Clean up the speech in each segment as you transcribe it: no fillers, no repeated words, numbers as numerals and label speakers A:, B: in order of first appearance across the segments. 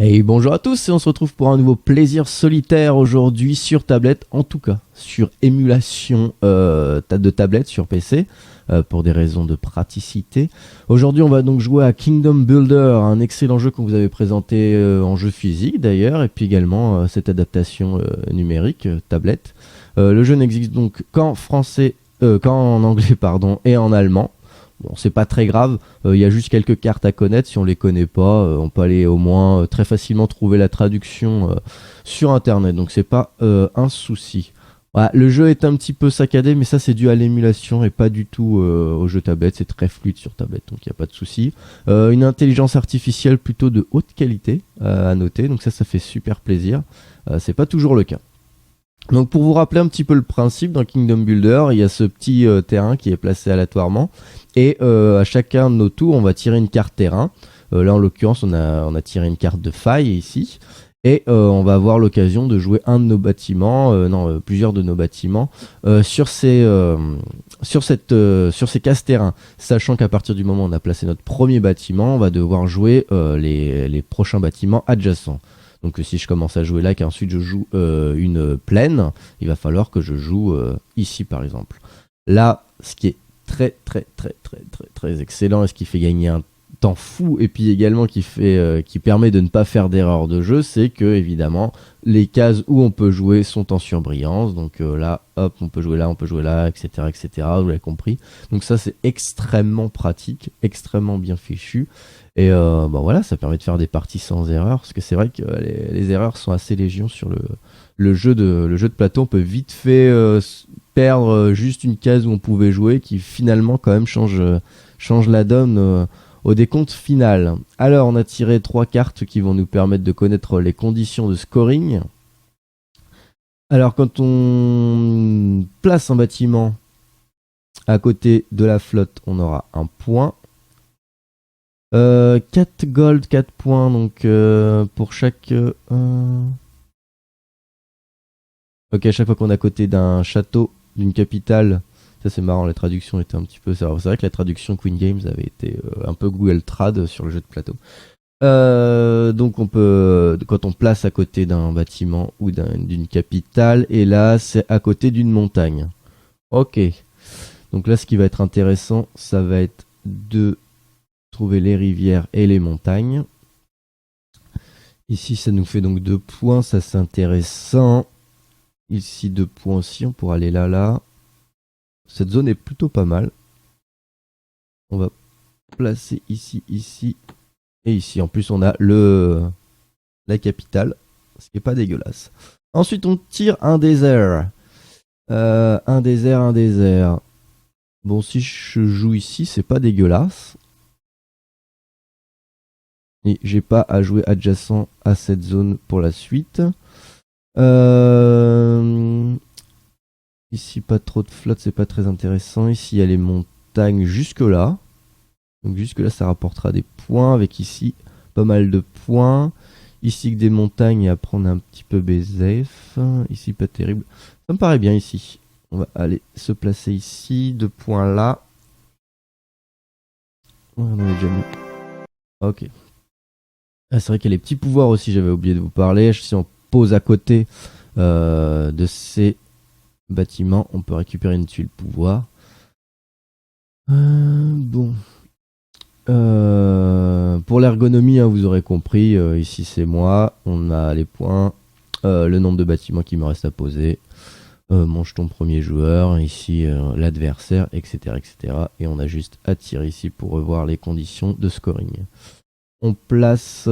A: Et bonjour à tous, et on se retrouve pour un nouveau plaisir solitaire aujourd'hui sur tablette, en tout cas sur émulation de tablette sur PC, pour des raisons de praticité. Aujourd'hui on va donc jouer à Kingdom Builder, un excellent jeu qu'on vous avait présenté en jeu physique d'ailleurs, et puis également cette adaptation numérique, tablette. Le jeu n'existe donc qu'en français, qu'en anglais pardon, et en allemand. Bon, c'est pas très grave, il y a juste quelques cartes à connaître, si on les connaît pas, on peut aller au moins très facilement trouver la traduction sur internet, donc c'est pas un souci. Voilà, le jeu est un petit peu saccadé, mais ça c'est dû à l'émulation et pas du tout au jeu tablette, c'est très fluide sur tablette, donc il n'y a pas de souci. Une intelligence artificielle plutôt de haute qualité à noter, donc ça fait super plaisir, c'est pas toujours le cas. Donc pour vous rappeler un petit peu le principe dans Kingdom Builder, il y a ce petit terrain qui est placé aléatoirement et à chacun de nos tours on va tirer une carte terrain. Là en l'occurrence on a tiré une carte de faille ici et on va avoir l'occasion de jouer un de nos bâtiments, plusieurs de nos bâtiments sur ces cases terrain, sachant qu'à partir du moment où on a placé notre premier bâtiment, on va devoir jouer les prochains bâtiments adjacents. Donc si je commence à jouer là, qu'ensuite je joue une plaine, il va falloir que je joue ici par exemple. Là, ce qui est très excellent et ce qui fait gagner un temps fou et puis également qui permet de ne pas faire d'erreur de jeu, c'est que évidemment les cases où on peut jouer sont en surbrillance. Donc là, hop, on peut jouer là, etc. Vous l'avez compris. Donc ça c'est extrêmement pratique, extrêmement bien fichu. Et voilà, ça permet de faire des parties sans erreur, parce que c'est vrai que les erreurs sont assez légion sur le jeu de plateau. On peut vite fait perdre juste une case où on pouvait jouer, qui finalement quand même change la donne au décompte final. Alors on a tiré 3 cartes qui vont nous permettre de connaître les conditions de scoring. Alors quand on place un bâtiment à côté de la flotte, on aura un point. 4 gold, 4 points, donc pour chaque... Ok, à chaque fois qu'on est à côté d'un château, d'une capitale, ça c'est marrant, la traduction était un petit peu... C'est vrai que la traduction Queen Games avait été un peu Google Trad sur le jeu de plateau. Donc on peut, quand on place à côté d'un bâtiment ou d'une capitale, et là c'est à côté d'une montagne. Ok, donc là ce qui va être intéressant, ça va être de trouver les rivières et les montagnes. Ici ça nous fait donc 2 points, ça c'est intéressant. Ici 2 points aussi, on pourra aller là. Cette zone est plutôt pas mal. On va placer ici et ici. En plus on a la capitale, ce qui est pas dégueulasse. Ensuite on tire un désert. Un désert. Bon, si je joue ici, c'est pas dégueulasse. Et j'ai pas à jouer adjacent à cette zone pour la suite. Ici pas trop de flotte, c'est pas très intéressant. Ici il y a les montagnes jusque là. Donc jusque là ça rapportera des points, avec ici pas mal de points. Ici que des montagnes et à prendre un petit peu BZF. Ici pas terrible. Ça me paraît bien ici. On va aller se placer ici, 2 points là. On en a déjà mis. Ok. Ah, c'est vrai qu'il y a les petits pouvoirs aussi, j'avais oublié de vous parler. Si on pose à côté de ces bâtiments, on peut récupérer une tuile pouvoir. Bon. Pour l'ergonomie, hein, vous aurez compris, ici c'est moi, on a les points, le nombre de bâtiments qui me reste à poser, mon jeton premier joueur, ici l'adversaire, etc., etc. Et on a juste à tirer ici pour revoir les conditions de scoring. On place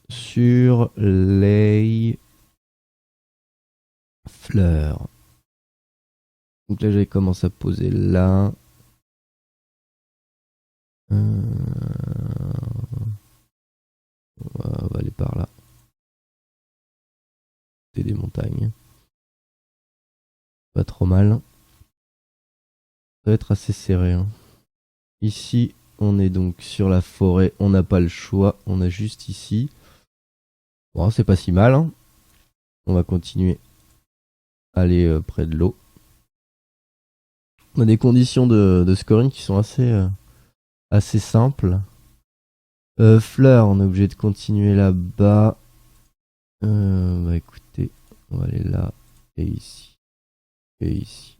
A: sur les fleurs. Donc là j'avais commencé à poser là. On va aller par là. C'est des montagnes. Pas trop mal. Ça va être assez serré. Hein. Ici, on est donc sur la forêt. On n'a pas le choix. On a juste ici. Bon, c'est pas si mal. Hein. On va continuer à aller près de l'eau. On a des conditions de scoring qui sont assez simples. Fleur, on est obligé de continuer là-bas. Bah écoutez, on va aller là, et ici, et ici.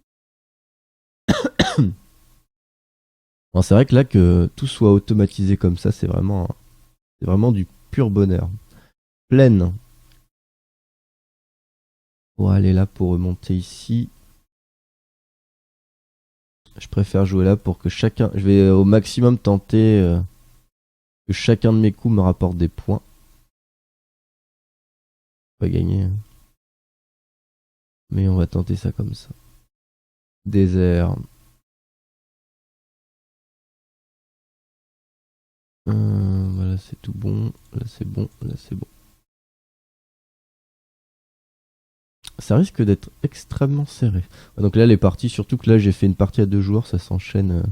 A: Bon, c'est vrai que là, que tout soit automatisé comme ça, c'est vraiment du pur bonheur. Plaine. On va aller là pour remonter ici. Je préfère jouer là pour que chacun... Je vais au maximum tenter que chacun de mes coups me rapporte des points. Pas gagner, hein. Mais on va tenter ça comme ça. Désert. Voilà, c'est tout bon. Là, c'est bon. Là, c'est bon. Ça risque d'être extrêmement serré. Donc là, les parties, surtout que là, j'ai fait une partie à 2 joueurs, ça s'enchaîne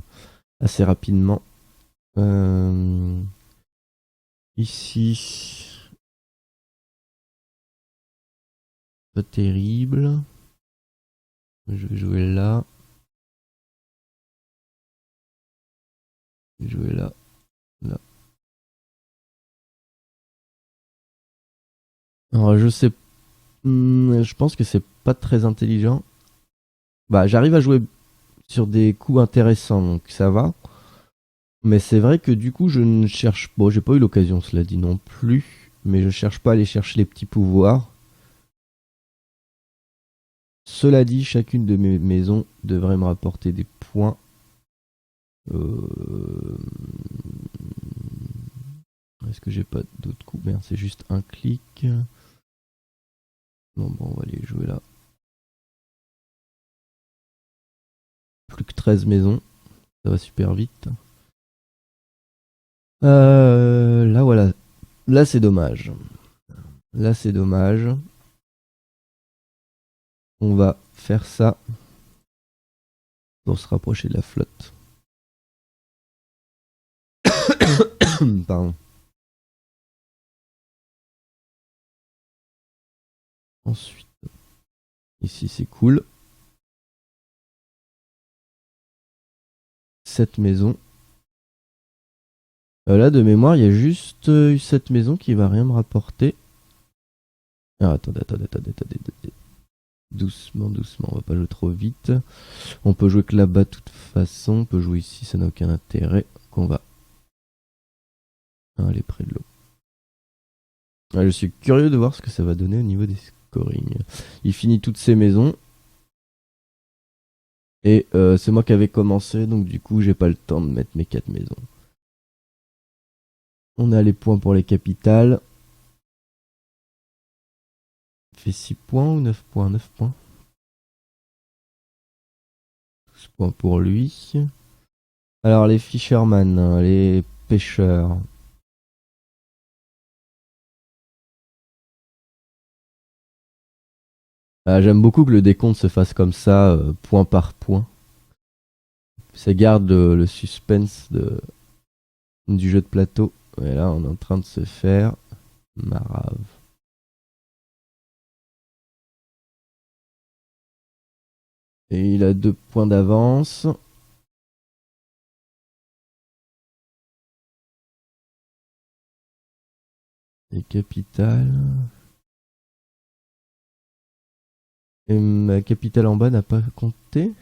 A: assez rapidement. Ici, pas terrible. Je vais jouer là. Je vais jouer là. Là. Alors, je sais. Je pense que c'est pas très intelligent. Bah, j'arrive à jouer sur des coups intéressants, donc ça va. Mais c'est vrai que du coup, je ne cherche. Bon, j'ai pas eu l'occasion, cela dit non plus. Mais je cherche pas à aller chercher les petits pouvoirs. Cela dit, chacune de mes maisons devrait me rapporter des points. Est-ce que j'ai pas d'autres coups? Merde, c'est juste un clic. Bon, on va aller jouer là. Plus que 13 maisons. Ça va super vite. Là, voilà. Là, c'est dommage. Là, c'est dommage. On va faire ça pour se rapprocher de la flotte. Pardon. Ensuite, ici, c'est cool. Cette maison. Là, de mémoire, il y a juste cette maison qui va rien me rapporter. Ah, attendez. Doucement, on va pas jouer trop vite. On peut jouer que là-bas de toute façon. On peut jouer ici, ça n'a aucun intérêt. Qu'on va aller près de l'eau. Je suis curieux de voir ce que ça va donner au niveau des scorings. Il finit toutes ses maisons. Et c'est moi qui avais commencé, donc du coup, j'ai pas le temps de mettre mes 4 maisons. On a les points pour les capitales. Fait 6 points ou 9 points? 9 points. 12 points pour lui. Alors, les fishermen, les pêcheurs. J'aime beaucoup que le décompte se fasse comme ça, point par point. Ça garde le suspense du jeu de plateau. Et là, on est en train de se faire marave. Et il a 2 points d'avance. Les capitales. Et ma capitale en bas n'a pas compté.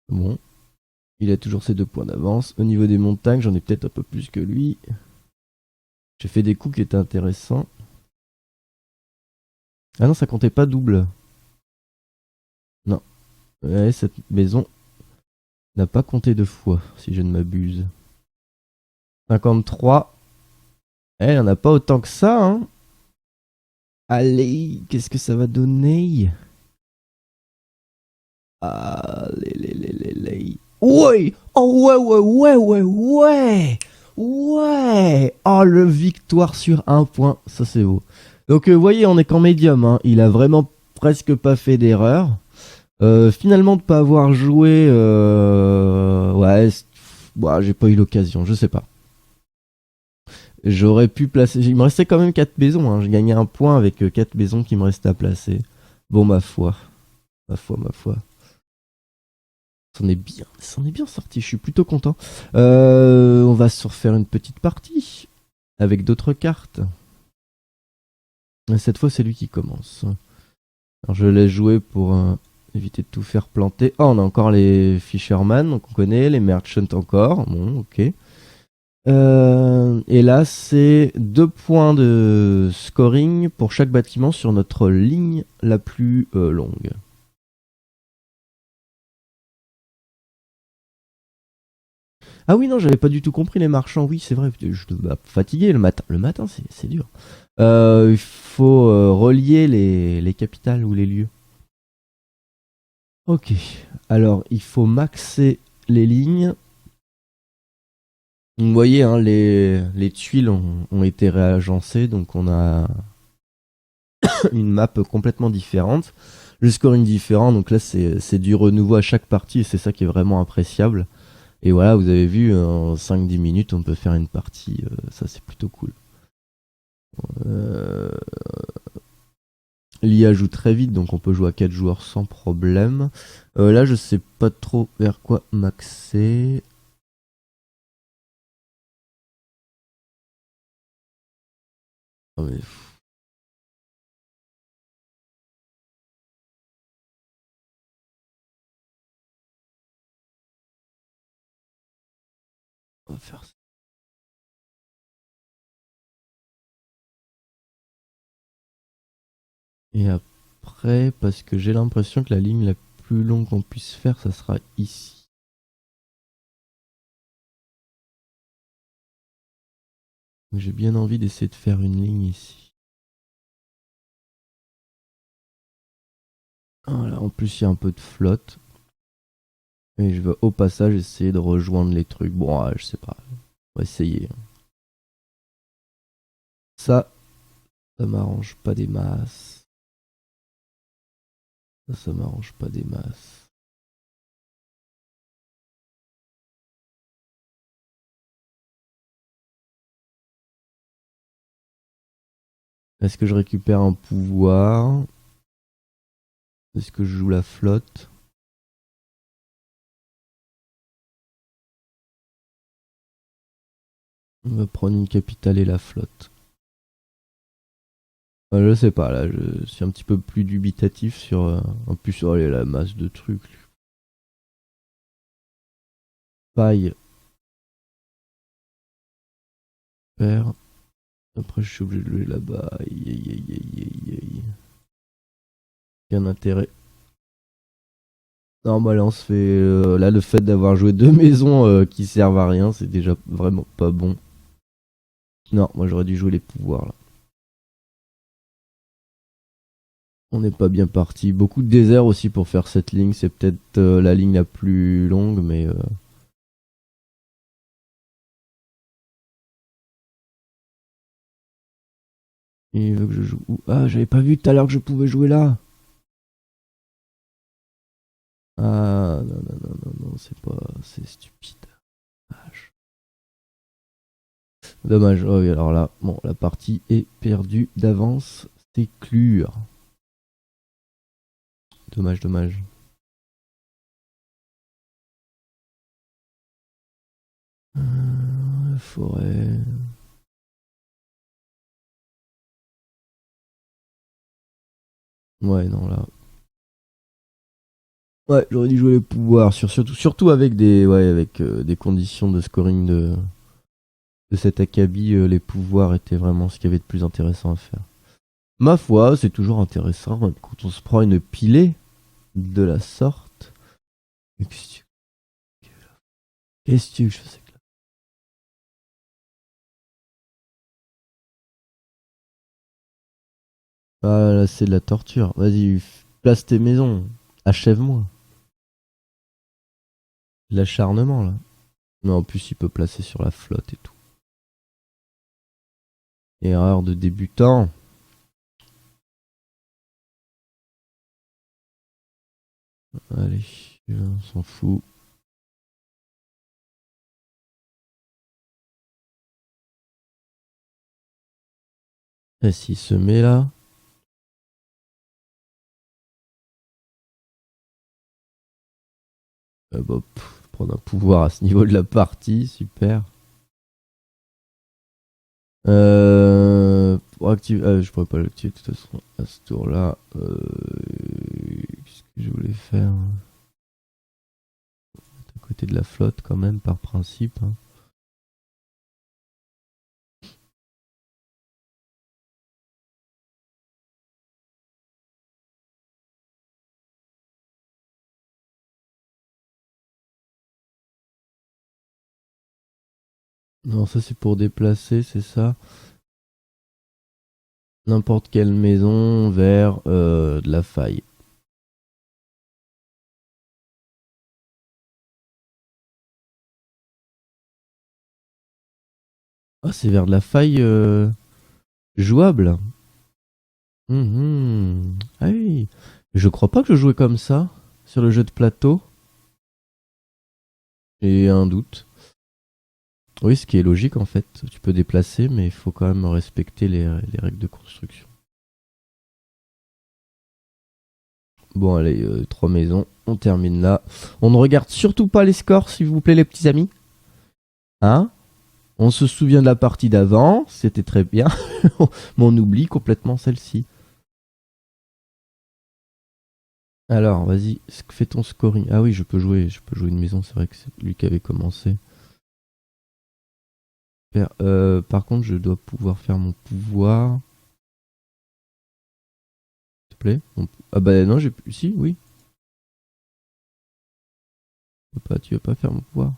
A: Bon. Il a toujours ses 2 points d'avance. Au niveau des montagnes, j'en ai peut-être un peu plus que lui. J'ai fait des coups qui étaient intéressants. Ah non, ça comptait pas double. Non. Ouais, cette maison n'a pas compté 2 fois, si je ne m'abuse. 53. Elle en a pas autant que ça, hein. Allez, qu'est-ce que ça va donner? Allez. Ouais! Oh ouais! Ouais! Oh, le victoire sur 1 point, ça c'est beau. Donc, vous voyez, on est qu'en médium, hein. Il a vraiment presque pas fait d'erreur. Finalement, de pas avoir joué... ouais, j'ai pas eu l'occasion, je sais pas. J'aurais pu placer... Il me restait quand même 4 maisons, hein. J'ai gagné 1 point avec 4 maisons qui me restaient à placer. Bon, ma foi. C'en est bien sorti, je suis plutôt content. On va se refaire une petite partie avec d'autres cartes. Cette fois, c'est lui qui commence. Alors, je laisse jouer pour éviter de tout faire planter. Oh, on a encore les Fisherman, donc on connaît, les Merchants encore. Bon, ok. Et là, c'est 2 points de scoring pour chaque bâtiment sur notre ligne la plus longue. Ah oui, non, j'avais pas du tout compris les marchands. Oui, c'est vrai, je suis fatigué le matin. Le matin, c'est dur. Il faut relier les capitales ou les lieux. Ok, alors il faut maxer les lignes. Vous voyez, hein, les tuiles ont été réagencées, donc on a une map complètement différente. Le scoring différent, donc là c'est du renouveau à chaque partie et c'est ça qui est vraiment appréciable. Et voilà, vous avez vu, en 5-10 minutes, on peut faire une partie, ça c'est plutôt cool. Euh, L'IA joue très vite, donc on peut jouer à 4 joueurs sans problème. Là, je sais pas trop vers quoi maxer. Oh, mais on va faire ça. Et après, parce que j'ai l'impression que la ligne la plus longue qu'on puisse faire, ça sera ici. Donc j'ai bien envie d'essayer de faire une ligne ici. Voilà, en plus il y a un peu de flotte. Et je vais au passage essayer de rejoindre les trucs. Bon, je sais pas. On va essayer. Ça m'arrange pas des masses. Ça m'arrange pas des masses. Est-ce que je récupère un pouvoir? Est-ce que je joue la flotte? On va prendre une capitale et la flotte. Je sais pas, là, je suis un petit peu plus dubitatif sur. En plus, oh, la masse de trucs. Paille, père. Après, je suis obligé de le là-bas. Aïe, aïe, aïe, aïe, aïe, aïe. Aucun intérêt. Non, bah là, on se fait. Là, le fait d'avoir joué 2 maisons qui servent à rien, c'est déjà vraiment pas bon. Non, moi, j'aurais dû jouer les pouvoirs, là. On n'est pas bien parti. Beaucoup de désert aussi pour faire cette ligne. C'est peut-être la ligne la plus longue, mais. Il veut que je joue où? Ah, j'avais pas vu tout à l'heure que je pouvais jouer là. Ah, non, non, non, non, non, c'est pas. C'est stupide. Dommage. Dommage. Oh, oui, alors là, bon, la partie est perdue d'avance. C'est clure. Dommage, dommage. Forêt. Ouais, non, là. Ouais, j'aurais dû jouer les pouvoirs. Surtout avec des conditions de scoring de cet acabit. Les pouvoirs étaient vraiment ce qu'il y avait de plus intéressant à faire. Ma foi, c'est toujours intéressant quand on se prend une pilée de la sorte. Qu'est-ce que je sais que là. Ah là, c'est de la torture. Vas-y, place tes maisons. Achève-moi. L'acharnement là. Mais en plus, il peut placer sur la flotte et tout. Erreur de débutant. Allez, on s'en fout. Et s'il se met là. Prendre un pouvoir à ce niveau de la partie, super. Pour activer, je pourrais pas l'activer de toute façon à ce tour là. Qu'est-ce que je voulais faire? À côté de la flotte quand même par principe, hein. Non, ça c'est pour déplacer, c'est ça. N'importe quelle maison vers de la faille. Ah, c'est vers de la faille jouable. Ah oui. Je crois pas que je jouais comme ça sur le jeu de plateau. J'ai un doute. Oui, ce qui est logique en fait. Tu peux déplacer, mais il faut quand même respecter les règles de construction. Bon, allez, 3 maisons. On termine là. On ne regarde surtout pas les scores, s'il vous plaît, les petits amis. Hein? On se souvient de la partie d'avant. C'était très bien. Mais on oublie complètement celle-ci. Alors, vas-y, fais ton scoring. Ah oui, je peux jouer une maison, c'est vrai que c'est lui qui avait commencé. Par contre, je dois pouvoir faire mon pouvoir. S'il te plaît. Ah bah non, j'ai plus. Si, oui. Tu vas pas faire mon pouvoir.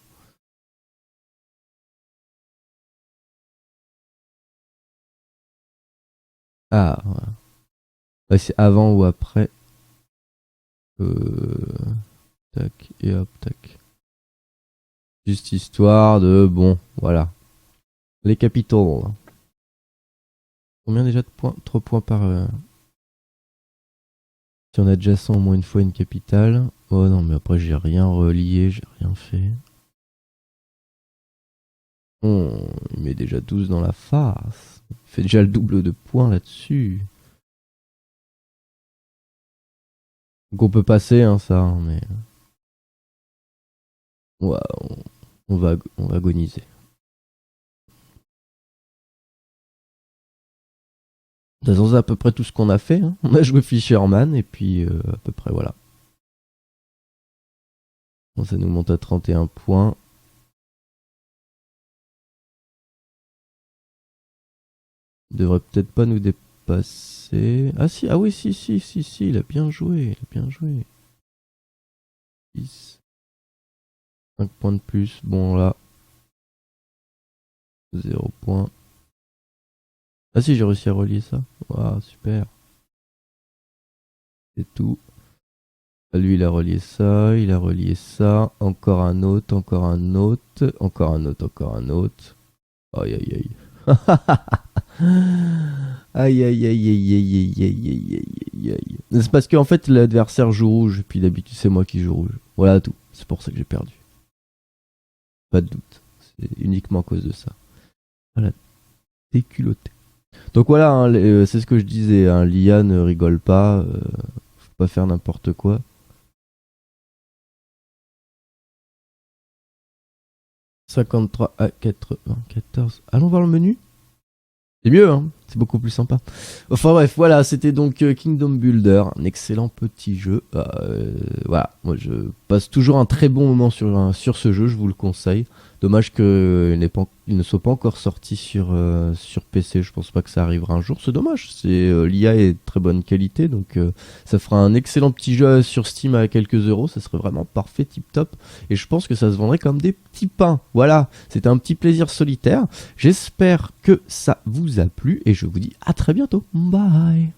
A: Ah, voilà. Ouais, c'est avant ou après. Tac, et hop, tac. Juste histoire de... Bon, voilà. Les capitals. Combien déjà de points? 3 points par... Si on a déjà 100 au moins une fois une capitale. Oh non, mais après j'ai rien relié, j'ai rien fait. Oh, il met déjà 12 dans la face. Il fait déjà le double de points là-dessus. Donc on peut passer, hein, ça, hein, mais... Ouais, on va agoniser. De toute façon, c'est à peu près tout ce qu'on a fait, hein. On a joué Fisherman, et puis à peu près, voilà. Bon, ça nous monte à 31 points. Il devrait peut-être pas nous dépasser. Ah si, ah oui, si, il a bien joué, il a bien joué. 10. 5 points de plus, bon là. 0 points. Ah si, j'ai réussi à relier ça. Waouh, super. C'est tout. Lui, il a relié ça, il a relié ça. Encore un autre, encore un autre. Encore un autre, encore un autre. Aïe, aïe, aïe. Aïe, aïe, aïe, aïe, aïe, aïe, aïe, aïe, aïe, aïe. C'est parce qu'en fait, l'adversaire joue rouge, puis d'habitude, c'est moi qui joue rouge. Voilà tout. C'est pour ça que j'ai perdu. Pas de doute. C'est uniquement à cause de ça. Voilà. Déculotté. Donc voilà, hein, c'est ce que je disais. Hein, L'IA ne rigole pas. Faut pas faire n'importe quoi. 53 à 94. Allons voir le menu. C'est mieux, hein, c'est beaucoup plus sympa. Enfin bref, voilà, c'était donc Kingdom Builder, un excellent petit jeu. Voilà, moi je passe toujours un très bon moment sur ce jeu, je vous le conseille. Dommage qu'il ne soit pas encore sorti sur PC, je pense pas que ça arrivera un jour. C'est dommage, l'IA est de très bonne qualité, donc ça fera un excellent petit jeu sur Steam à quelques euros, ça serait vraiment parfait, tip top. Et je pense que ça se vendrait comme des petits pains. Voilà, c'était un petit plaisir solitaire. J'espère que ça vous a plu et je vous dis à très bientôt. Bye.